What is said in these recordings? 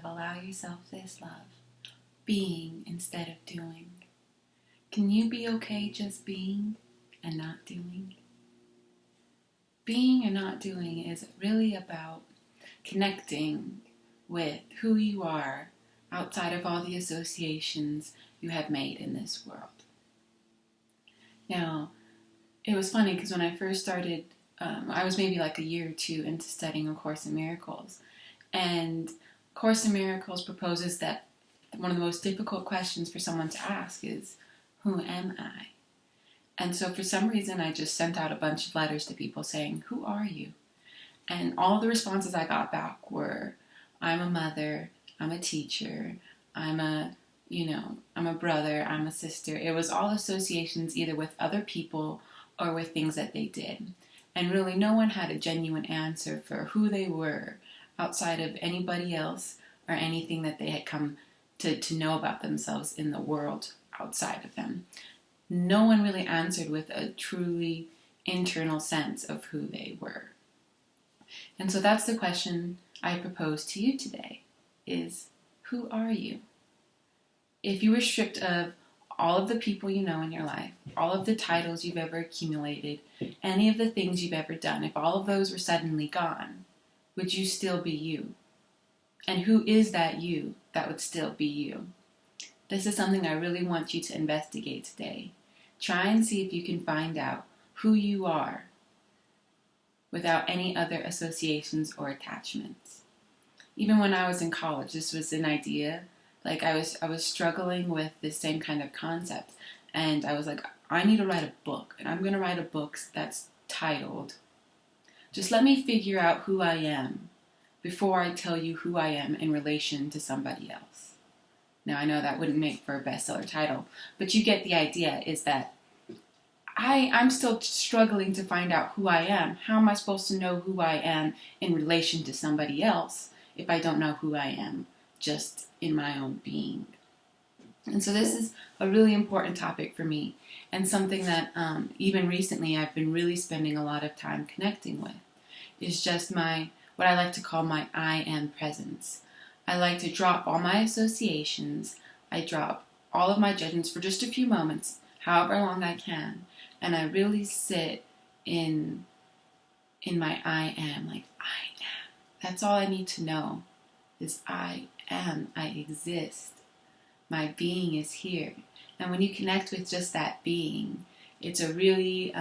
of allow yourself this love. Being instead of doing. Can you be okay just being and not doing? Being and not doing is really about connecting with who you are outside of all the associations you have made in this world. Now, it was funny because when I first started, I was maybe like a year or two into studying A Course in Miracles. And Course in Miracles proposes that one of the most difficult questions for someone to ask is, who am I? And so for some reason, I just sent out a bunch of letters to people saying, who are you? And all the responses I got back were, I'm a mother, I'm a teacher, I'm a brother, I'm a sister. It was all associations either with other people or with things that they did. And really no one had a genuine answer for who they were outside of anybody else or anything that they had come to know about themselves in the world outside of them. No one really answered with a truly internal sense of who they were. And so that's the question I propose to you today, is who are you? If you were stripped of all of the people you know in your life, all of the titles you've ever accumulated, any of the things you've ever done, if all of those were suddenly gone, would you still be you? And who is that you that would still be you? This is something I really want you to investigate today. Try and see if you can find out who you are without any other associations or attachments. Even when I was in college, this was an idea. Like I was struggling with this same kind of concept, and I was like, I need to write a book, and I'm going to write a book that's titled, Just Let Me Figure Out Who I Am Before I Tell You Who I Am in Relation to Somebody Else. Now I know that wouldn't make for a bestseller title, but you get the idea, is that I'm still struggling to find out who I am. How am I supposed to know who I am in relation to somebody else if I don't know who I am just in my own being? And so this is a really important topic for me, and something that even recently I've been really spending a lot of time connecting with, is just what I like to call my I am presence. I like to drop all my associations. I drop all of my judgments for just a few moments, however long I can, and I really sit in my I am, like I am. That's all I need to know, is I am, I exist. My being is here. And when you connect with just that being, it's a really,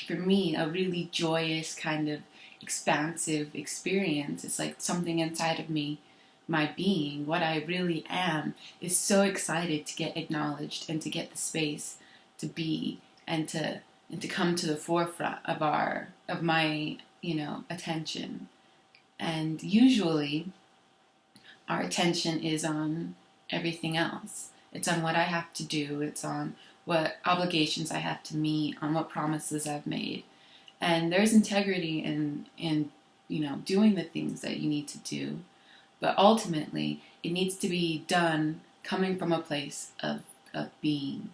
for me, a really joyous kind of expansive experience. It's like something inside of me, my being, what I really am, is so excited to get acknowledged and to get the space to be and to come to the forefront of my attention. And usually our attention is on everything else. It's on what I have to do. It's on what obligations I have to meet, on what promises I've made. And there's integrity in doing the things that you need to do. But ultimately, it needs to be done coming from a place of being.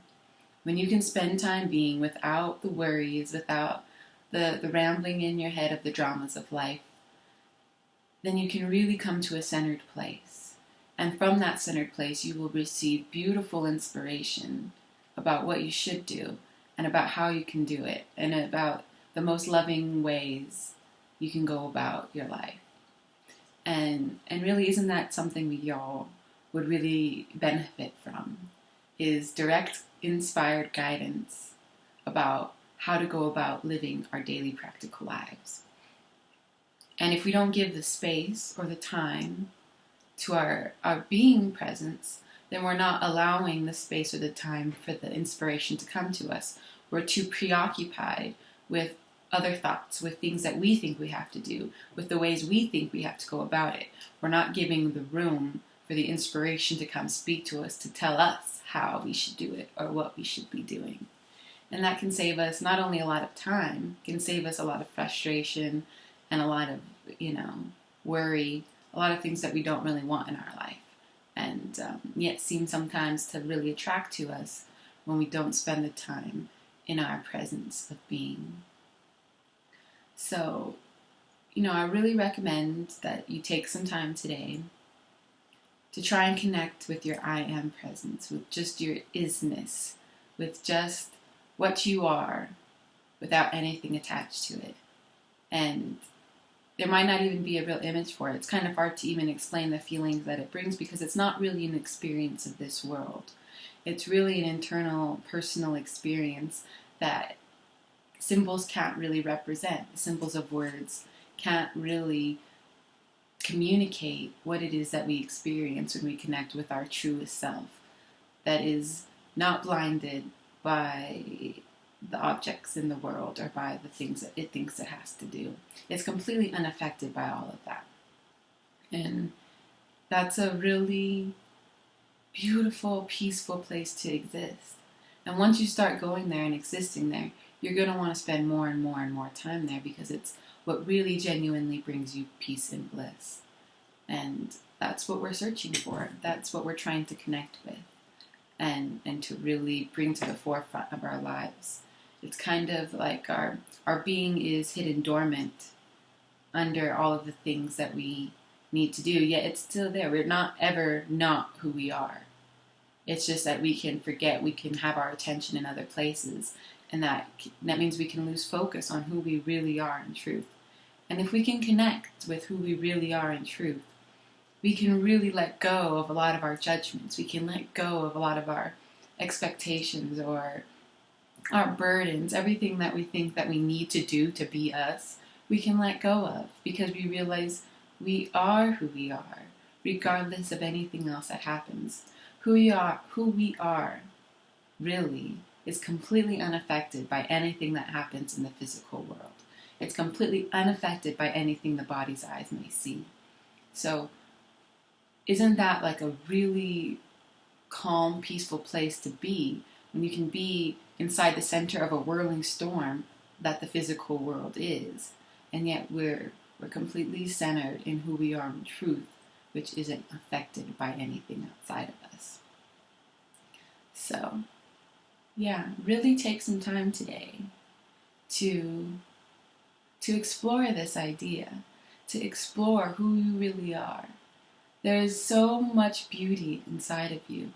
When you can spend time being without the worries, without the rambling in your head of the dramas of life, then you can really come to a centered place. And from that centered place, you will receive beautiful inspiration about what you should do and about how you can do it and about the most loving ways you can go about your life. And really, isn't that something we all would really benefit from, is direct, inspired guidance about how to go about living our daily practical lives. And if we don't give the space or the time to our being presence, then we're not allowing the space or the time for the inspiration to come to us. We're too preoccupied with other thoughts, with things that we think we have to do, with the ways we think we have to go about it. We're not giving the room for the inspiration to come speak to us, to tell us how we should do it or what we should be doing. And that can save us not only a lot of time, can save us a lot of frustration and a lot of, worry, a lot of things that we don't really want in our life. And yet seem sometimes to really attract to us when we don't spend the time in our presence of being. So, I really recommend that you take some time today to try and connect with your I am presence, with just your isness, with just what you are, without anything attached to it. And there might not even be a real image for it. It's kind of hard to even explain the feelings that it brings because it's not really an experience of this world. It's really an internal, personal experience that symbols can't really represent. The symbols of words can't really communicate what it is that we experience when we connect with our truest self, that is not blinded by the objects in the world or by the things that it thinks it has to do. It's completely unaffected by all of that. And that's a really beautiful, peaceful place to exist. And once you start going there and existing there, you're going to want to spend more and more and more time there because it's what really genuinely brings you peace and bliss. And that's what we're searching for. That's what we're trying to connect with and to really bring to the forefront of our lives. It's kind of like our being is hidden dormant under all of the things that we need to do, yet it's still there. We're not ever not who we are. It's just that we can forget, we can have our attention in other places, and that means we can lose focus on who we really are in truth. And if we can connect with who we really are in truth, we can really let go of a lot of our judgments. We can let go of a lot of our expectations or our burdens, everything that we think that we need to do to be us, we can let go of because we realize we are who we are, regardless of anything else that happens. Who we are, really, is completely unaffected by anything that happens in the physical world. It's completely unaffected by anything the body's eyes may see. So, isn't that like a really calm, peaceful place to be when you can be inside the center of a whirling storm that the physical world is, and yet we're completely centered in who we are in truth, which isn't affected by anything outside of us. So, yeah, really take some time today to explore this idea, to explore who you really are. There is so much beauty inside of you.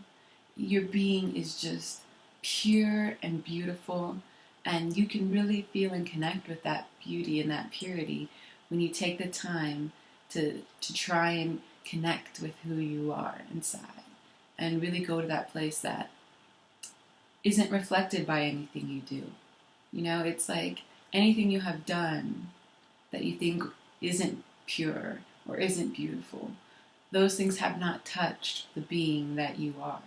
Your being is just pure and beautiful, and you can really feel and connect with that beauty and that purity when you take the time to try and connect with who you are inside and really go to that place that isn't reflected by anything you do. You know, it's like anything you have done that you think isn't pure or isn't beautiful, those things have not touched the being that you are.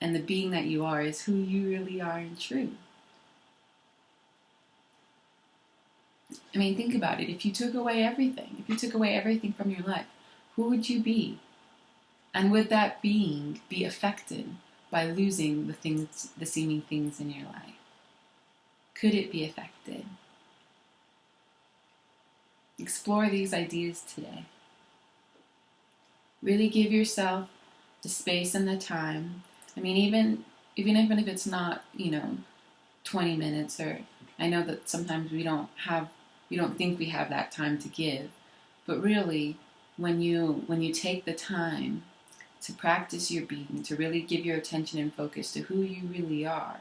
And the being that you are is who you really are in truth. I mean, think about it. If you took away everything from your life, who would you be? And would that being be affected by losing the seeming things in your life? Could it be affected? Explore these ideas today. Really give yourself the space and the time. I mean, even if it's not, 20 minutes, or I know that sometimes we don't think we have that time to give, but really, when you take the time to practice your being, to really give your attention and focus to who you really are,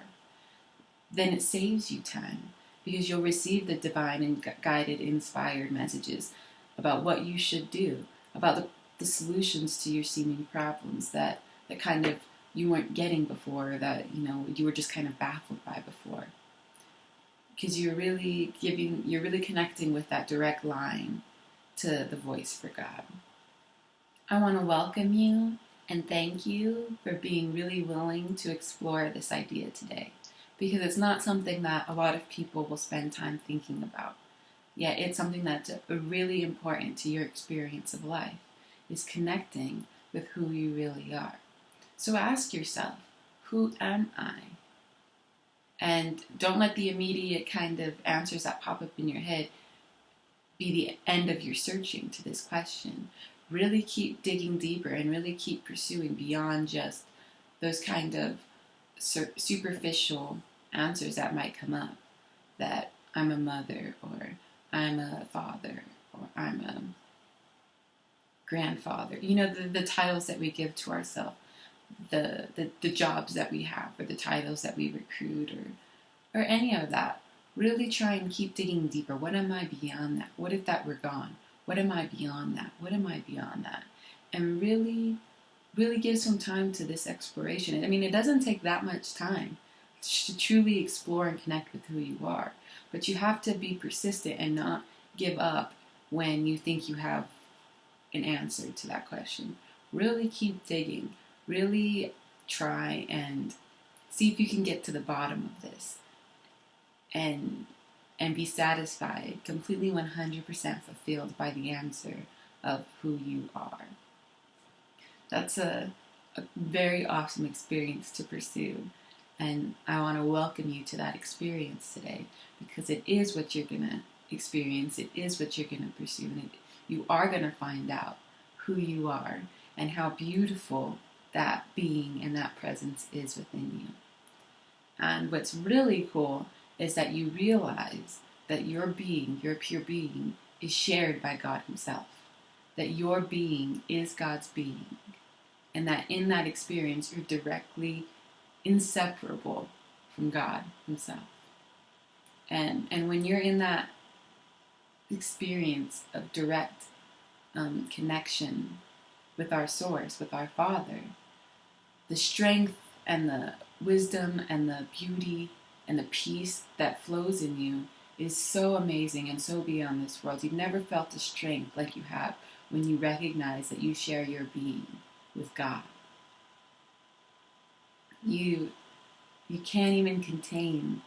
then it saves you time, because you'll receive the divine and guided, inspired messages about what you should do, about the solutions to your seeming problems that kind of you weren't getting before, that you were just kind of baffled by before, because you're really connecting with that direct line to the voice for God. I want to welcome you and thank you for being really willing to explore this idea today, because it's not something that a lot of people will spend time thinking about. Yet it's something that's really important to your experience of life, is connecting with who you really are. So ask yourself, who am I? And don't let the immediate kind of answers that pop up in your head be the end of your searching to this question. Really keep digging deeper and really keep pursuing beyond just those kind of superficial answers that might come up, that I'm a mother, or I'm a father, or I'm a grandfather. The titles that we give to ourselves, the jobs that we have, or the titles that we recruit, or any of that. Really try and keep digging deeper. What am I beyond that? What if that were gone? What am I beyond that? What am I beyond that? And really, really give some time to this exploration. I mean, it doesn't take that much time to truly explore and connect with who you are. But you have to be persistent and not give up when you think you have an answer to that question. Really keep digging. Really try and see if you can get to the bottom of this. And be satisfied, completely 100% fulfilled by the answer of who you are. That's a very awesome experience to pursue. And I want to welcome you to that experience today, because it is what you're going to experience. It is what you're going to pursue. And you are going to find out who you are and how beautiful that being and that presence is within you. And what's really cool is that you realize that your being, your pure being, is shared by God Himself. That your being is God's being. And that in that experience, you're directly inseparable from God Himself. And when you're in that experience of direct connection with our source, with our Father, the strength and the wisdom and the beauty and the peace that flows in you is so amazing and so beyond this world. You've never felt the strength like you have when you recognize that you share your being with God. You can't even contain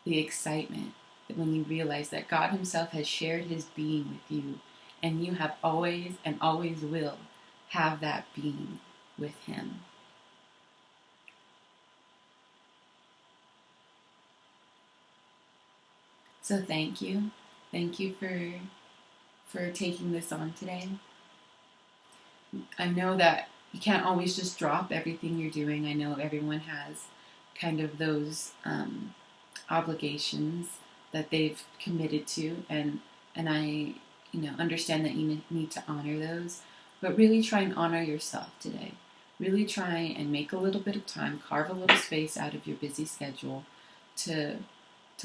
the excitement that when you realize that God Himself has shared His being with you, and you have always and always will have that being with Him. So thank you. Thank you for taking this on today. I know that you can't always just drop everything you're doing. I know everyone has kind of those obligations that they've committed to, and I understand that you need to honor those, but really try and honor yourself today. Really try and make a little bit of time, carve a little space out of your busy schedule to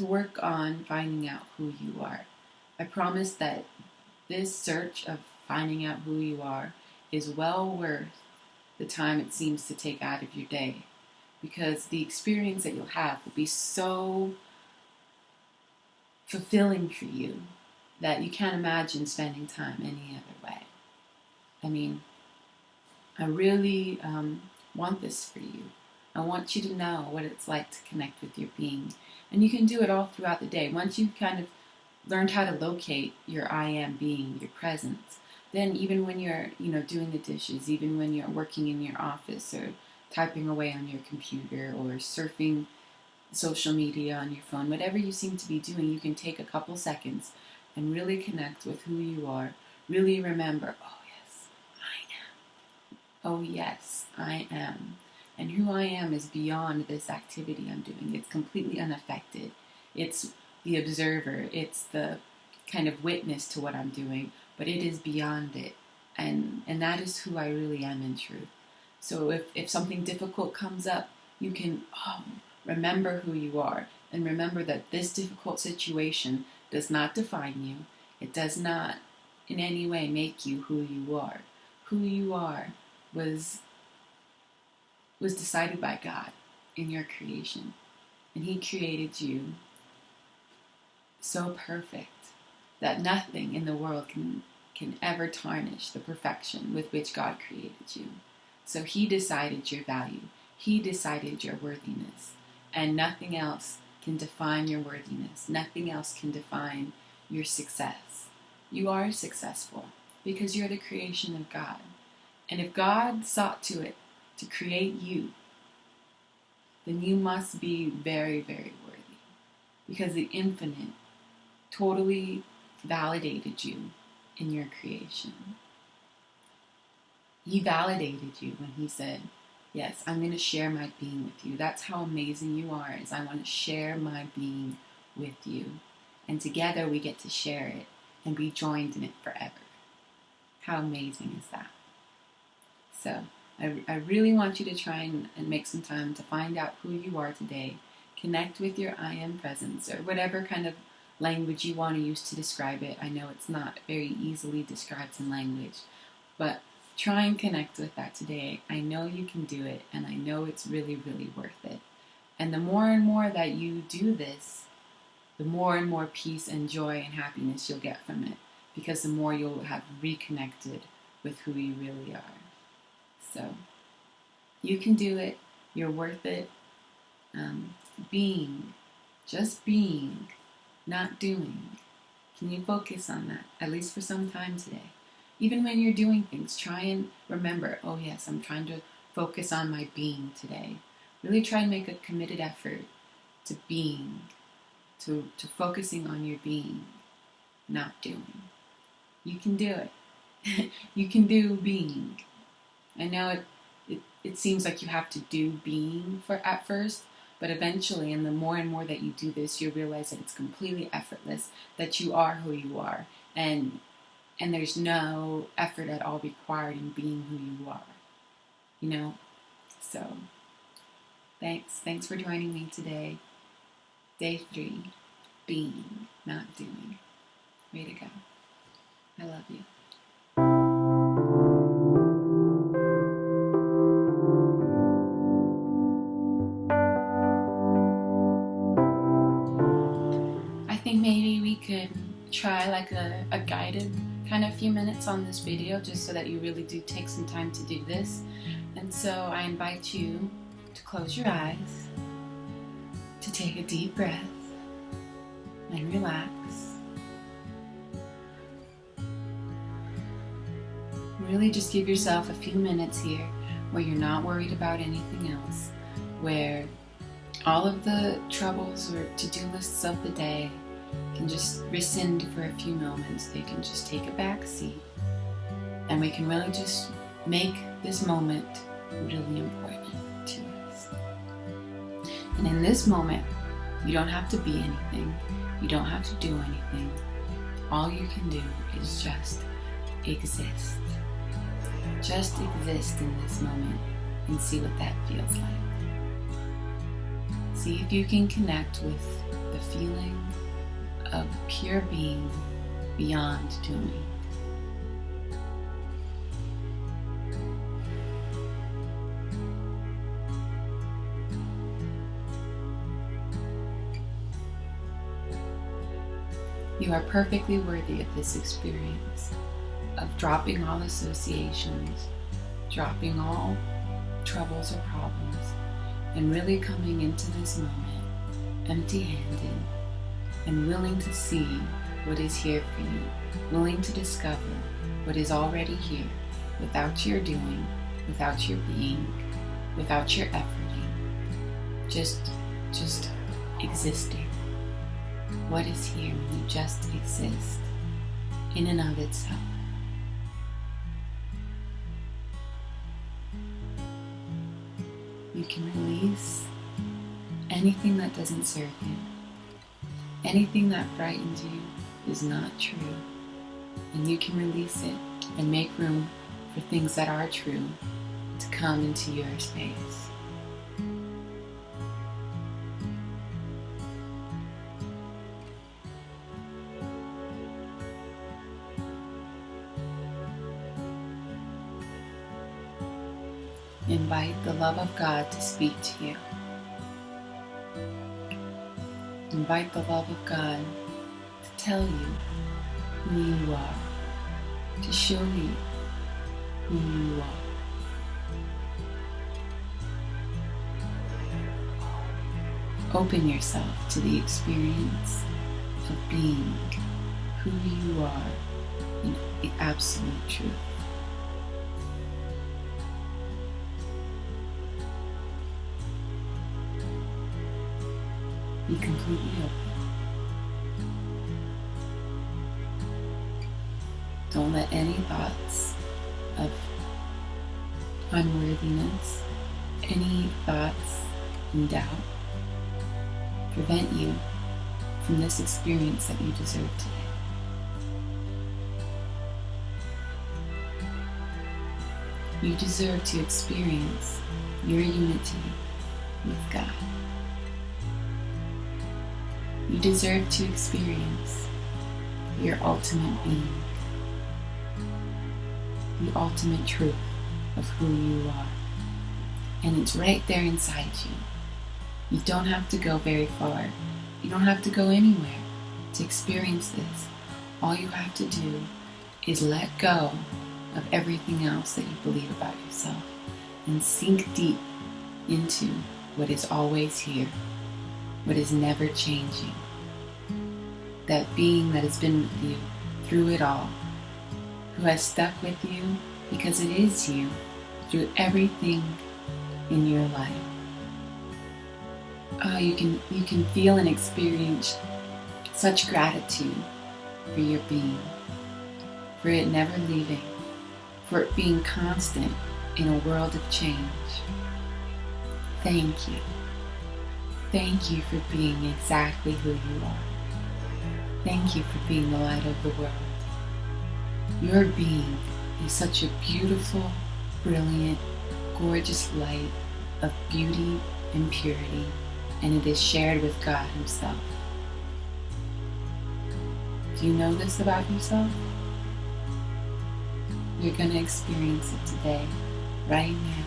work on finding out who you are. I promise that this search of finding out who you are is well worth the time it seems to take out of your day, because the experience that you'll have will be so fulfilling for you that you can't imagine spending time any other way. I mean, I really want this for you. I want you to know what it's like to connect with your being. And you can do it all throughout the day. Once you've kind of learned how to locate your I am being, your presence, then even when you're, doing the dishes, even when you're working in your office or typing away on your computer or surfing social media on your phone, whatever you seem to be doing, you can take a couple seconds and really connect with who you are. Really remember, oh yes, I am. Oh yes, I am. And who I am is beyond this activity I'm doing. It's completely unaffected. It's the observer. It's the kind of witness to what I'm doing, but it is beyond it. And that is who I really am in truth. So if something difficult comes up, you can remember who you are, and remember that this difficult situation does not define you. It does not in any way make you who you are. Who you are was decided by God in your creation. And He created you so perfect that nothing in the world can ever tarnish the perfection with which God created you. So He decided your value. He decided your worthiness. And nothing else can define your worthiness. Nothing else can define your success. You are successful because you're the creation of God. And if God sought to create you, then you must be very, very worthy, because the infinite totally validated you in your creation. He validated you when He said, yes, I'm going to share my being with you. That's how amazing you are, is I want to share my being with you. And together we get to share it and be joined in it forever. How amazing is that? So I really want you to try and make some time to find out who you are today. Connect with your I am presence, or whatever kind of language you want to use to describe it. I know it's not very easily described in language, but try and connect with that today. I know you can do it, and I know it's really, really worth it. And the more and more that you do this, the more and more peace and joy and happiness you'll get from it, because the more you'll have reconnected with who you really are. So you can do it. You're worth it. Just being, not doing. Can you focus on that, at least for some time today? Even when you're doing things, try and remember, oh yes, I'm trying to focus on my being today. Really try and make a committed effort to being, to focusing on your being, not doing. You can do it. You can do being. I know it seems like you have to do being at first, but eventually, and the more and more that you do this, you'll realize that it's completely effortless, that you are who you are, and there's no effort at all required in being who you are. You know? So, thanks for joining me today. Day 3, being, not doing. Way to go. I love you. I think maybe we could try like a guided kind of few minutes on this video, just so that you really do take some time to do this. And so I invite you to close your eyes, to take a deep breath and relax. Really just give yourself a few minutes here where you're not worried about anything else, where all of the troubles or to-do lists of the day can just rescind for a few moments. They can just take a back seat, and we can really just make this moment really important to us. And in this moment, you don't have to be anything. You don't have to do anything. All you can do is just exist. Just exist in this moment and see what that feels like. See if you can connect with the feeling of pure being beyond doing. You are perfectly worthy of this experience, of dropping all associations, dropping all troubles or problems, and really coming into this moment empty-handed and willing to see what is here for you, willing to discover what is already here without your doing, without your being, without your efforting, just existing. What is here when you just exist in and of itself? You can release anything that doesn't serve you. Anything that frightens you is not true. And you can release it and make room for things that are true to come into your space. Invite the love of God to speak to you. Invite the love of God to tell you who you are, to show you who you are. Open yourself to the experience of being who you are in the absolute truth. Be completely open. Don't let any thoughts of unworthiness, any thoughts in doubt, prevent you from this experience that you deserve today. You deserve to experience your unity with God. You deserve to experience your ultimate being, the ultimate truth of who you are. And it's right there inside you. You don't have to go very far. You don't have to go anywhere to experience this. All you have to do is let go of everything else that you believe about yourself and sink deep into what is always here, what is never changing. That being that has been with you through it all, who has stuck with you because it is you through everything in your life. Oh, you can feel and experience such gratitude for your being, for it never leaving, for it being constant in a world of change. Thank you. Thank you for being exactly who you are. Thank you for being the light of the world. Your being is such a beautiful, brilliant, gorgeous light of beauty and purity, and it is shared with God Himself. Do you know this about yourself? You're going to experience it today, right now,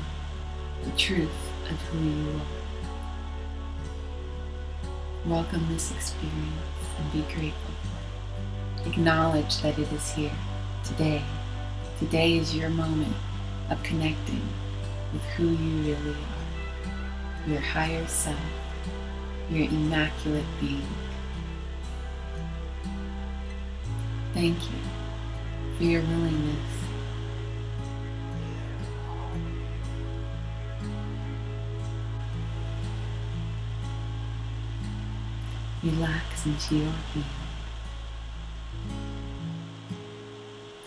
the truth of who you are. Welcome this experience and be grateful for it. Acknowledge that it is here today. Today is your moment of connecting with who you really are, your higher self, your immaculate being. Thank you for your willingness. Relax into your being.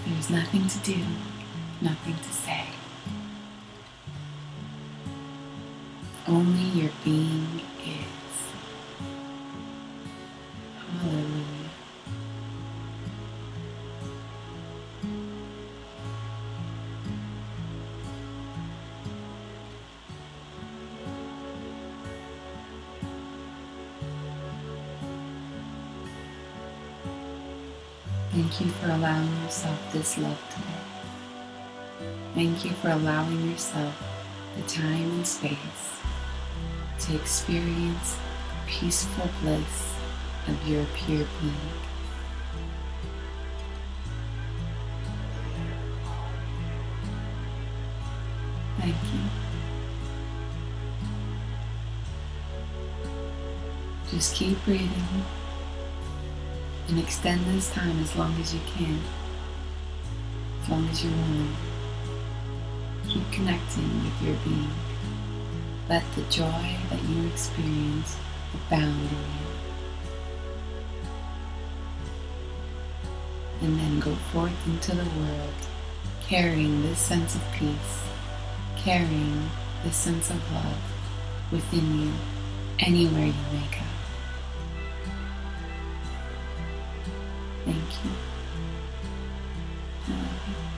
There's nothing to do, nothing to say. Only your being is. Hallelujah. Thank you for allowing yourself this love today. Thank you for allowing yourself the time and space to experience the peaceful bliss of your pure being. Thank you. Just keep breathing and extend this time as long as you can, as long as you're willing. Keep connecting with your being. Let the joy that you experience abound in you. And then go forth into the world carrying this sense of peace, carrying this sense of love within you anywhere you may go. Thank you. I love you.